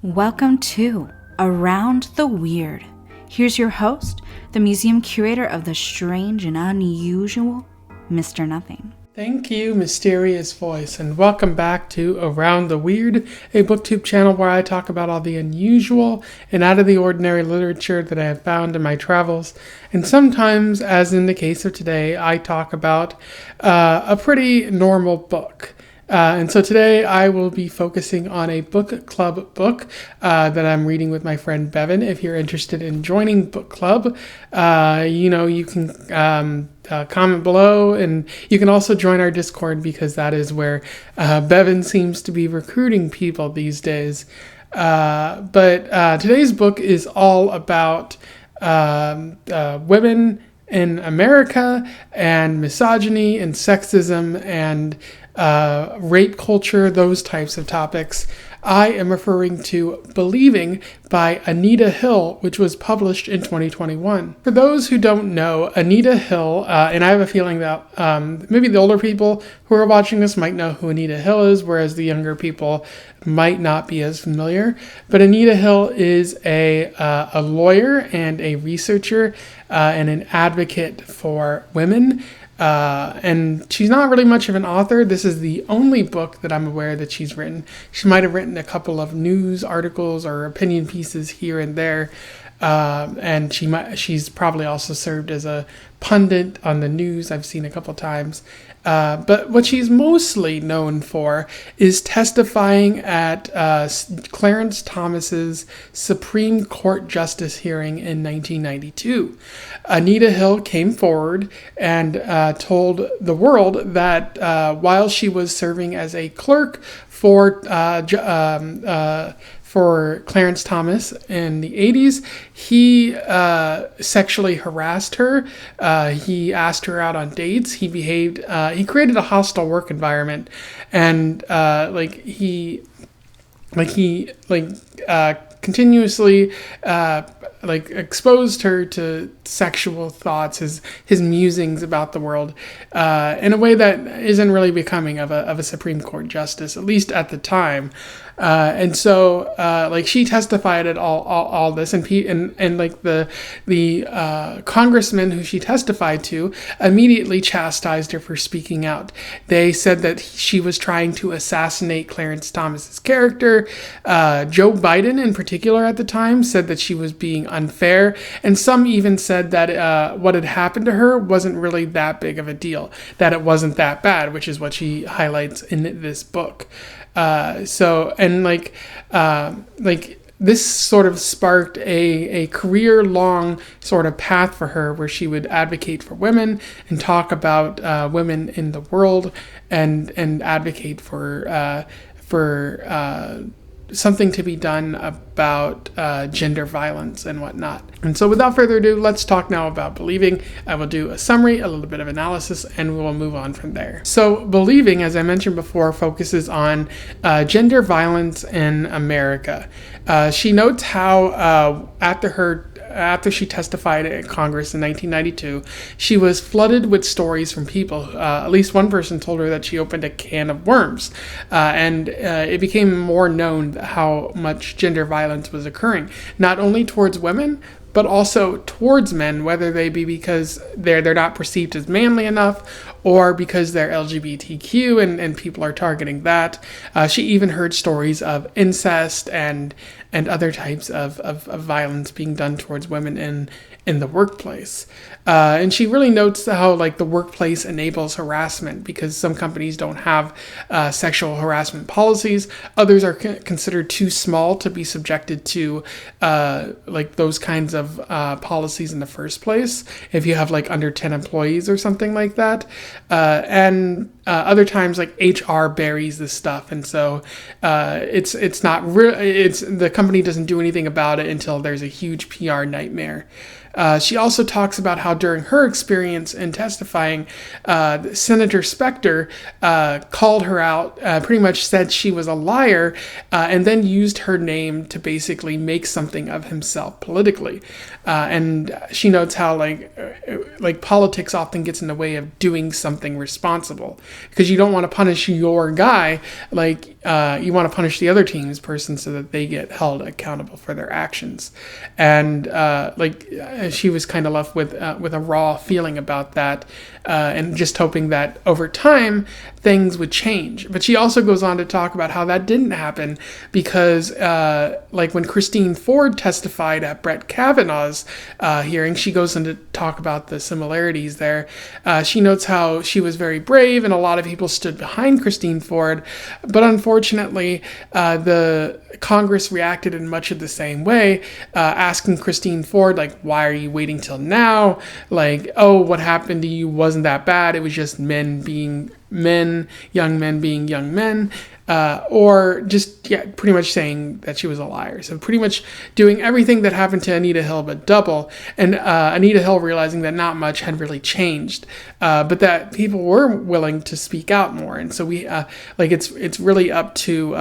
Welcome to Around the Weird. Here's your host, the museum curator of the strange and unusual, Mr. Nothing. Thank you, mysterious voice, and welcome back to Around the Weird, a booktube channel where I talk about all the unusual and out of the ordinary literature that I have found in my travels. And sometimes, as in the case of today, I talk about a pretty normal book. And so today I will be focusing on a book club book that I'm reading with my friend Bevan. If you're interested in joining book club, you can comment below, and you can also join our Discord because that is where Bevan seems to be recruiting people these days. But today's book is all about women in America and misogyny and sexism and rape culture, those types of topics. I am referring to Believing by Anita Hill, which was published in 2021. For those who don't know, Anita Hill, and I have a feeling that maybe the older people who are watching this might know who Anita Hill is, whereas the younger people might not be as familiar. But Anita Hill is a lawyer and a researcher and an advocate for women. And she's not really much of an author. This is the only book that I'm aware that she's written. She might have written a couple of news articles or opinion pieces here and there. And she's probably also served as a pundit on the news. I've seen a couple times. But what she's mostly known for is testifying at Clarence Thomas's Supreme Court Justice hearing in 1992. Anita Hill came forward and told the world that while she was serving as a clerk for Clarence Thomas in the 80s, he sexually harassed her. He asked her out on dates. He created a hostile work environment, and continuously exposed her to sexual thoughts, his musings about the world, in a way that isn't really becoming of a Supreme Court justice, at least at the time. And so she testified at all this, and the congressman who she testified to immediately chastised her for speaking out. They said that she was trying to assassinate Clarence Thomas's character. Joe Biden, in particular, at the time, said that she was being unfair, and some even said that what had happened to her wasn't really that big of a deal, that it wasn't that bad, which is what she highlights in this book. This sort of sparked a career-long sort of path for her where she would advocate for women and talk about women in the world and advocate for something to be done about gender violence and whatnot. And so without further ado, let's talk now about Believing. I will do a summary, a little bit of analysis, and we will move on from there. So Believing, as I mentioned before, focuses on gender violence in America. She notes how after she testified at Congress in 1992, she was flooded with stories from people. At least one person told her that she opened a can of worms, and it became more known how much gender violence was occurring, not only towards women, but also towards men, whether they be because they're not perceived as manly enough or because they're LGBTQ and people are targeting that. She even heard stories of incest and other types of violence being done towards women in the workplace. And she really notes how the workplace enables harassment because some companies don't have sexual harassment policies. Others are considered too small to be subjected to those kinds of policies in the first place. If you have under 10 employees or something like that. And other times HR buries this stuff. And so it's not real. The company doesn't do anything about it until there's a huge PR nightmare. She also talks about how during her experience in testifying, Senator Specter called her out, pretty much said she was a liar, and then used her name to basically make something of himself politically. And she notes how like politics often gets in the way of doing something responsible, because you don't want to punish your guy, you want to punish the other team's person so that they get held accountable for their actions. And she was kind of left with a raw feeling about that, and just hoping that over time things would change. But she also goes on to talk about how that didn't happen, because when Christine Ford testified at Brett Kavanaugh's hearing, she goes into talk about the similarities there. She notes how she was very brave and a lot of people stood behind Christine Ford, but unfortunately the Congress reacted in much of the same way, asking Christine Ford, why are you waiting till now? What happened to you wasn't that bad. It was just men being men, young men being young men, or just, pretty much saying that she was a liar. So pretty much doing everything that happened to Anita Hill but double, and Anita Hill realizing that not much had really changed, but that people were willing to speak out more. And so we, it's really up to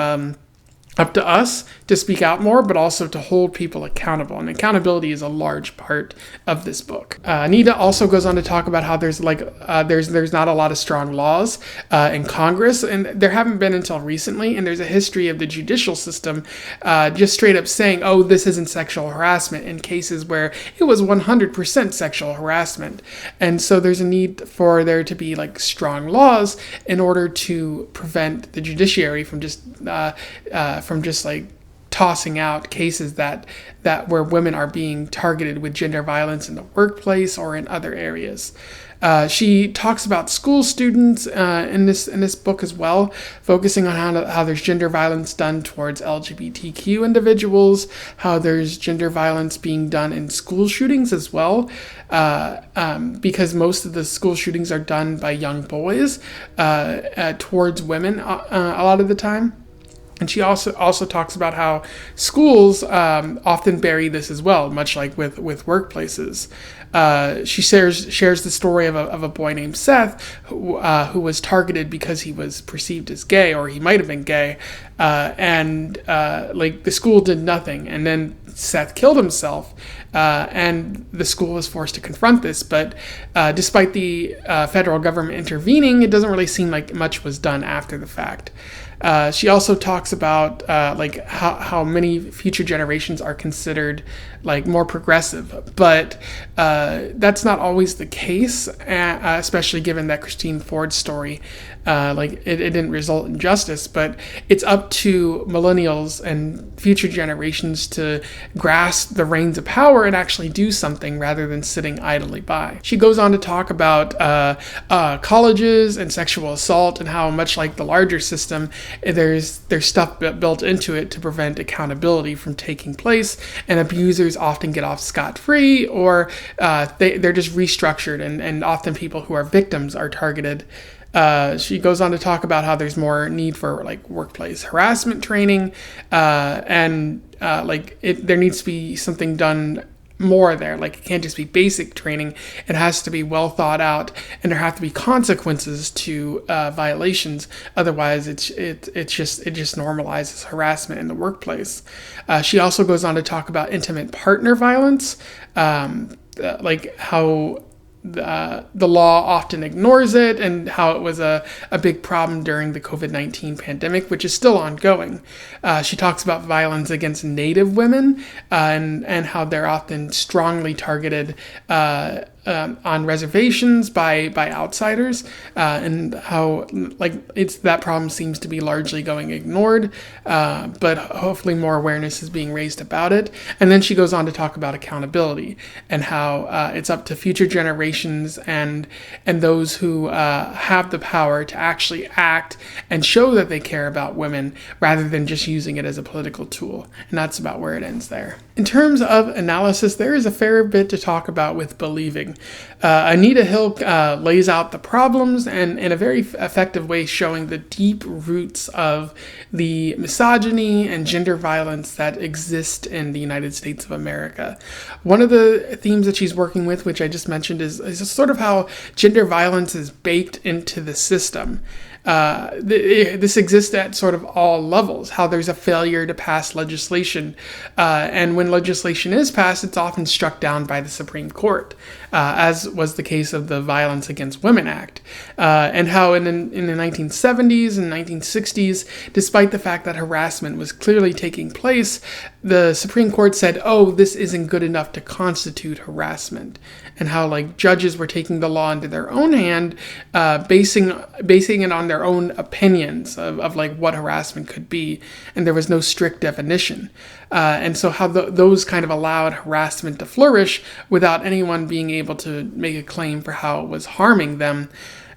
us to speak out more, but also to hold people accountable. And accountability is a large part of this book. Anita also goes on to talk about how there's not a lot of strong laws in Congress, and there haven't been until recently. And there's a history of the judicial system just straight up saying, oh, this isn't sexual harassment, in cases where it was 100% sexual harassment. And so there's a need for there to be strong laws in order to prevent the judiciary from just tossing out cases that where women are being targeted with gender violence in the workplace or in other areas. She talks about school students in this book as well, focusing on how there's gender violence done towards LGBTQ individuals, how there's gender violence being done in school shootings as well, because most of the school shootings are done by young boys towards women a lot of the time. And she also talks about how schools often bury this as well, much like with workplaces. She shares the story of a boy named Seth who was targeted because he was perceived as gay, or he might have been gay, and the school did nothing, and then Seth killed himself, and the school was forced to confront this. But despite the federal government intervening, it doesn't really seem like much was done after the fact. She also talks about how many future generations are considered more progressive, but that's not always the case, especially given that Christine Ford's story, it didn't result in justice. But it's up to millennials and future generations to grasp the reins of power and actually do something rather than sitting idly by. She goes on to talk about colleges and sexual assault, and how much like the larger system, there's stuff built into it to prevent accountability from taking place, and abusers often get off scot-free, or they're just restructured, and often people who are victims are targeted. She goes on to talk about how there's more need for workplace harassment training, and there needs to be something done more there. It can't just be basic training. It has to be well thought out, and there have to be consequences to violations. Otherwise, it just normalizes harassment in the workplace. She also goes on to talk about intimate partner violence, how the law often ignores it, and how it was a big problem during the COVID-19 pandemic, which is still ongoing. She talks about violence against Native women, and how they're often strongly targeted on reservations by outsiders, and how that problem seems to be largely going ignored, but hopefully more awareness is being raised about it. And then she goes on to talk about accountability, and how it's up to future generations and those who have the power to actually act and show that they care about women, rather than just using it as a political tool. And that's about where it ends there. In terms of analysis, there is a fair bit to talk about with believing. Anita Hill lays out the problems and in a very effective way, showing the deep roots of the misogyny and gender violence that exist in the United States of America. One of the themes that she's working with, which I just mentioned, is sort of how gender violence is baked into the system. This exists at sort of all levels, how there's a failure to pass legislation. And when legislation is passed, it's often struck down by the Supreme Court, as was the case of the Violence Against Women Act. And how in the 1970s and 1960s, despite the fact that harassment was clearly taking place, the Supreme Court said, oh, this isn't good enough to constitute harassment. And how judges were taking the law into their own hand, basing it on their own opinions of what harassment could be, and there was no strict definition. And so how those kind of allowed harassment to flourish without anyone being able to make a claim for how it was harming them.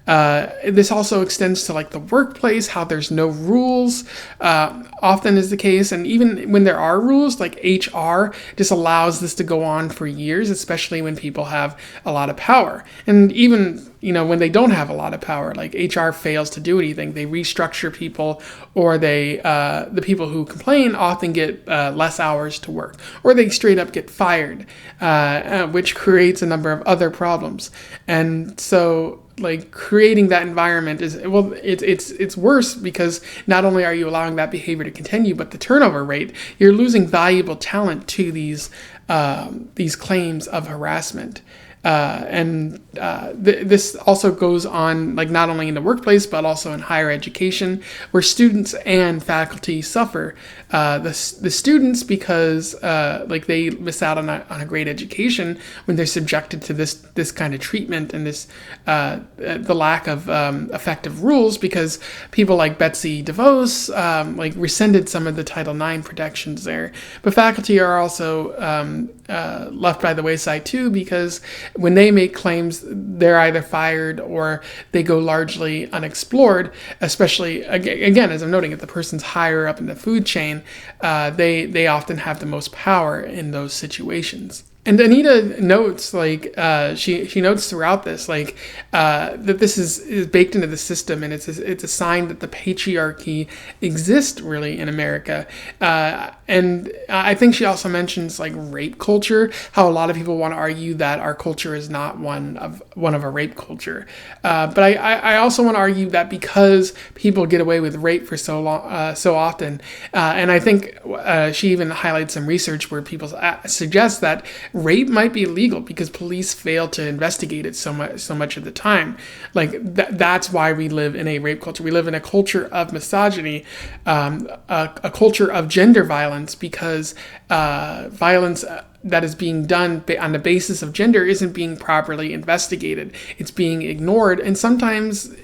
This also extends to the workplace, how there's no rules, often is the case. And even when there are rules, HR just allows this to go on for years, especially when people have a lot of power. And even, when they don't have a lot of power, HR fails to do anything. They restructure people, or the people who complain often get less hours to work, or they straight up get fired, which creates a number of other problems. And so creating that environment it's worse, because not only are you allowing that behavior to continue, but the turnover rate, you're losing valuable talent to these claims of harassment. This also goes on not only in the workplace but also in higher education, where students and faculty suffer. The students, because they miss out on a great education when they're subjected to this kind of treatment and this the lack of effective rules, because people like Betsy DeVos rescinded some of the Title IX protections there. But faculty are also left by the wayside too, because when they make claims, they're either fired or they go largely unexplored, especially, again, as I'm noting, if the person's higher up in the food chain, they often have the most power in those situations. And Anita notes, she notes throughout this, that this is baked into the system, and it's a sign that the patriarchy exists really in America. And I think she also mentions rape culture, how a lot of people want to argue that our culture is not one of a rape culture. But I also want to argue that because people get away with rape for so often, and I think she even highlights some research where people suggest that rape might be illegal because police fail to investigate it so much of the time. That's why we live in a rape culture. We live in a culture of misogyny, a culture of gender violence, because violence that is being done on the basis of gender isn't being properly investigated. It's being ignored, and sometimes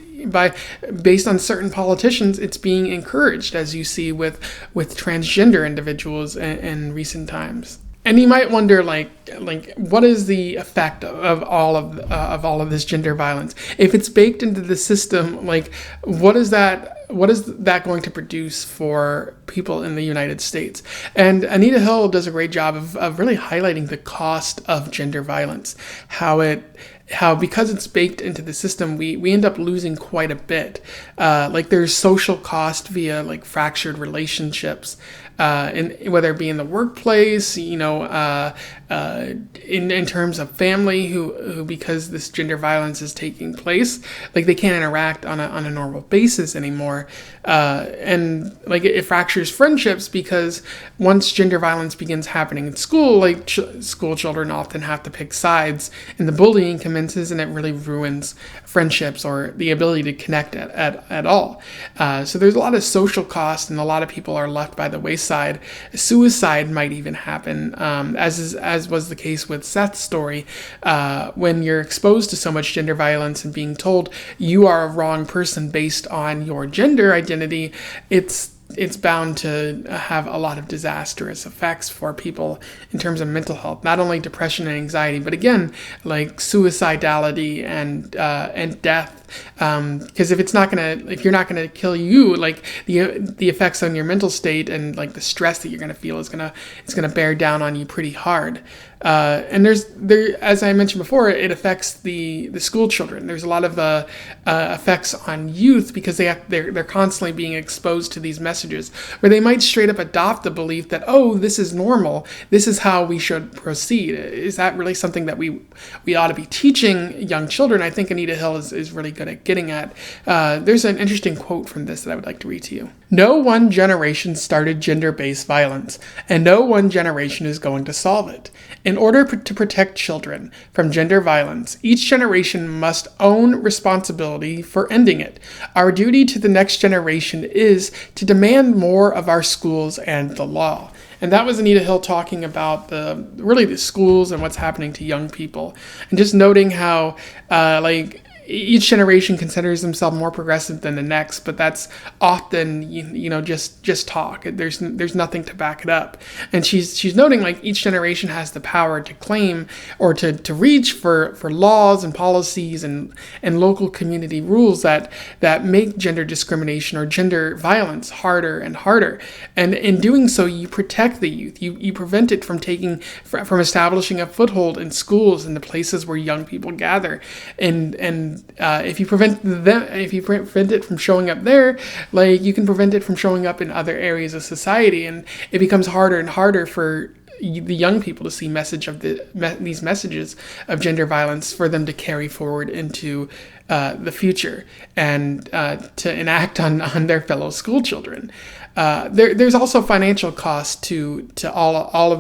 based on certain politicians, it's being encouraged, as you see with transgender individuals in recent times. And you might wonder, what is the effect of all of this gender violence? If it's baked into the system, what is that going to produce for people in the United States? And Anita Hill does a great job of really highlighting the cost of gender violence, how because it's baked into the system, we end up losing quite a bit. There's social cost via fractured relationships, whether it be in the workplace, in terms of family who because this gender violence is taking place, they can't interact on a normal basis anymore. And it fractures friendships, because once gender violence begins happening in school, school children often have to pick sides, and the bullying commences, and it really ruins friendships or the ability to connect at all. So there's a lot of social cost, and a lot of people are left by the wayside. Suicide might even happen, as was the case with Seth's story. When you're exposed to so much gender violence and being told you are a wrong person based on your gender identity, it's bound to have a lot of disastrous effects for people in terms of mental health, not only depression and anxiety, but again, suicidality and death. Because if you're not gonna kill you, the effects on your mental state and the stress that you're gonna feel it's gonna bear down on you pretty hard. And as I mentioned before, it affects the school children. There's a lot of effects on youth because they're constantly being exposed to these messages, where they might straight up adopt the belief that, oh, this is normal, this is how we should proceed. Is that really something that we ought to be teaching young children? I think Anita Hill is really good at getting at. There's an interesting quote from this that I would like to read to you. No one generation started gender-based violence, and no one generation is going to solve it. In order to protect children from gender violence, each generation must own responsibility for ending it. Our duty to the next generation is to demand more of our schools and the law. And that was Anita Hill talking about the schools and what's happening to young people, and just noting how each generation considers themselves more progressive than the next, but that's often just talk. There's nothing to back it up. And she's noting like each generation has the power to claim or to reach for laws and policies and local community rules that make gender discrimination or gender violence harder and harder. And in doing so, you protect the youth. You prevent it from from establishing a foothold in schools and the places where young people gather. And if you prevent it from showing up there, like you can prevent it from showing up in other areas of society, and it becomes harder and harder for the young people to see these messages of gender violence for them to carry forward into the future and to enact on their fellow school children. There's also financial costs to all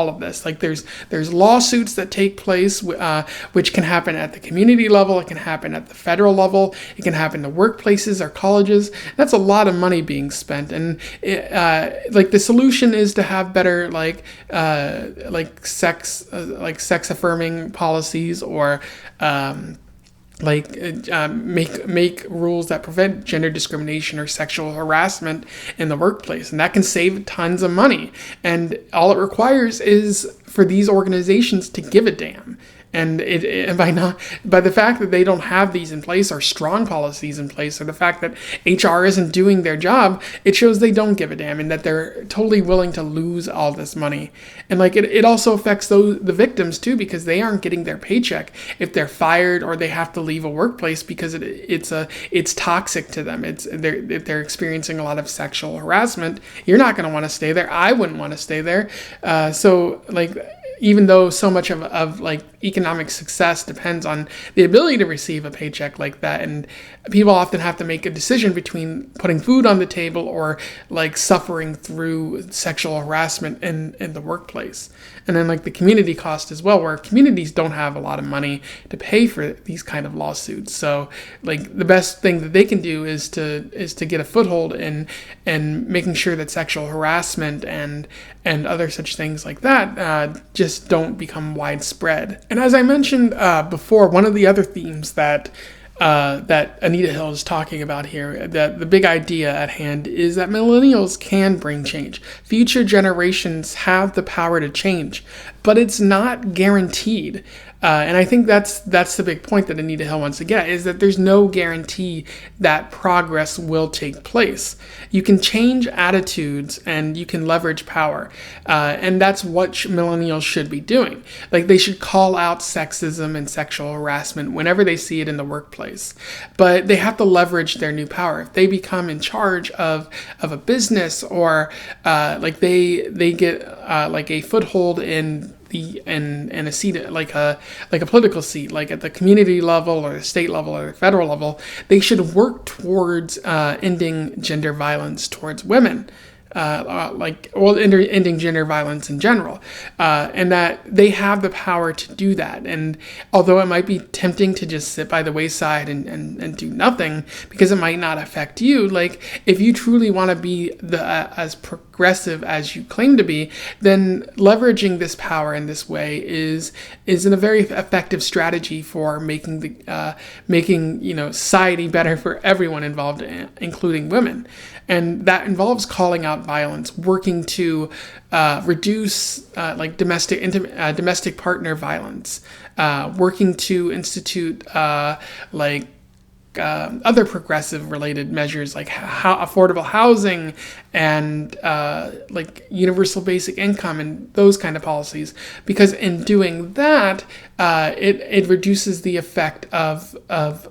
of this. Like there's lawsuits that take place, which can happen at the community level. It can happen at the federal level. It can happen to workplaces or colleges. That's a lot of money being spent. And the solution is to have better sex affirming policies, or make rules that prevent gender discrimination or sexual harassment in the workplace, and that can save tons of money. And all it requires is for these organizations to give a damn. And by the fact that they don't have these in place, or strong policies in place, or the fact that HR isn't doing their job, it shows they don't give a damn, and that they're totally willing to lose all this money. And it also affects the victims too, because they aren't getting their paycheck if they're fired or they have to leave a workplace because it's toxic to them. If they're experiencing a lot of sexual harassment, you're not going to want to stay there. I wouldn't want to stay there. Even though so much of economic success depends on the ability to receive a paycheck like that, and people often have to make a decision between putting food on the table or suffering through sexual harassment in the workplace. And then the community cost as well, where communities don't have a lot of money to pay for these kind of lawsuits. So the best thing that they can do is to get a foothold in making sure that sexual harassment and other such things like that just don't become widespread. And as I mentioned before, one of the other themes that Anita Hill is talking about here, that the big idea at hand is that millennials can bring change. Future generations have the power to change, but it's not guaranteed. And I think that's the big point that Anita Hill wants to get, is that there's no guarantee that progress will take place. You can change attitudes and you can leverage power. And that's what millennials should be doing. They should call out sexism and sexual harassment whenever they see it in the workplace. But they have to leverage their new power. If they become in charge of a business, or they get a foothold in a seat, like a political seat, at the community level or the state level or the federal level, they should work towards ending gender violence towards women. Ending gender violence in general, and that they have the power to do that. And although it might be tempting to just sit by the wayside and do nothing because it might not affect you, if you truly want to be as progressive as you claim to be, then leveraging this power in this way is a very effective strategy for making society better for everyone involved, including women. And that involves calling out violence, working to reduce domestic partner violence, working to institute other progressive related measures like affordable housing and like universal basic income and those kind of policies, because in doing that, it reduces the effect of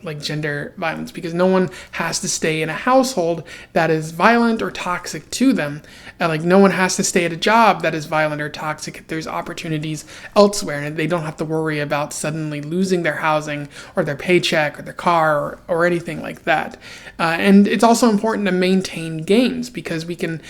like gender violence, because no one has to stay in a household that is violent or toxic to them. Like no one has to stay at a job that is violent or toxic if there's opportunities elsewhere, and they don't have to worry about suddenly losing their housing or their paycheck or their car or anything like that. And it's also important to maintain gains, because we can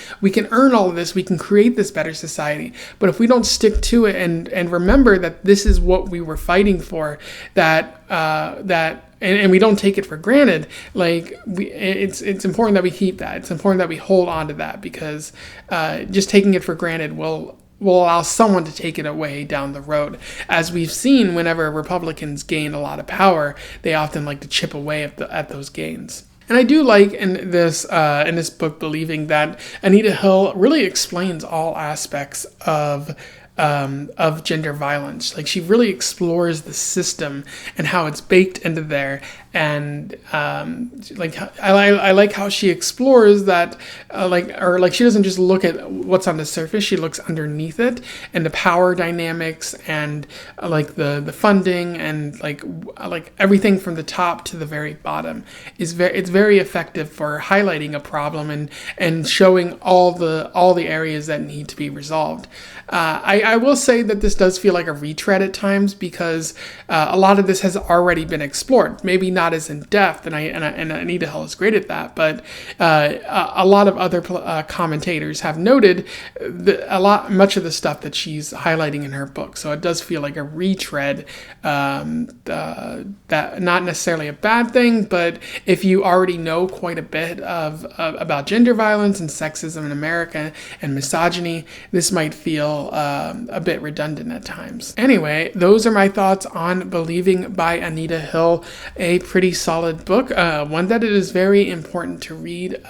earn all of this, we can create this better society. But if we don't stick to it and remember that this is what we were fighting for, and we don't take it for granted, like it's important that we keep that. It's important that we hold on to that, because just taking it for granted will allow someone to take it away down the road. As we've seen, whenever Republicans gain a lot of power, they often like to chip away at those gains. And I do like in this book, Believing, that Anita Hill really explains all aspects of gender violence. Like she really explores the system and how it's baked into there. And like I like how she explores that, she doesn't just look at what's on the surface. She looks underneath it, and the power dynamics, and like the funding, and like everything from the top to the very bottom it's very effective for highlighting a problem and showing all the areas that need to be resolved. I will say that this does feel like a retread at times, because a lot of this has already been explored. Maybe not as in depth, and Anita Hill is great at that, but a lot of other commentators have noted much of the stuff that she's highlighting in her book. So it does feel like a retread, that not necessarily a bad thing, but if you already know quite a bit about gender violence and sexism in America and misogyny, this might feel a bit redundant at times. Anyway, those are my thoughts on Believing by Anita Hill, a pretty solid book, one that it is very important to read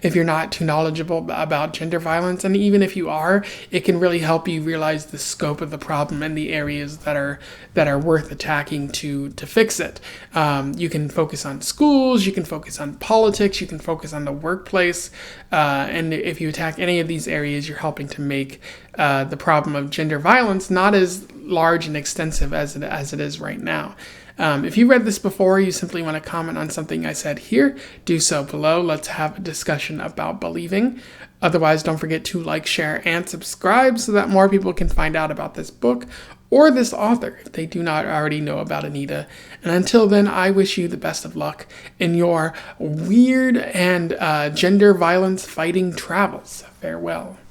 if you're not too knowledgeable about gender violence, and even if you are, it can really help you realize the scope of the problem and the areas that are worth attacking to fix it. You can focus on schools, you can focus on politics, you can focus on the workplace, and if you attack any of these areas, you're helping to make the problem of gender violence not as large and extensive as it is right now. If you read this before, you simply want to comment on something I said here, do so below. Let's have a discussion about Believing. Otherwise, don't forget to like, share, and subscribe so that more people can find out about this book or this author if they do not already know about Anita. And until then, I wish you the best of luck in your weird and gender violence fighting travels. Farewell.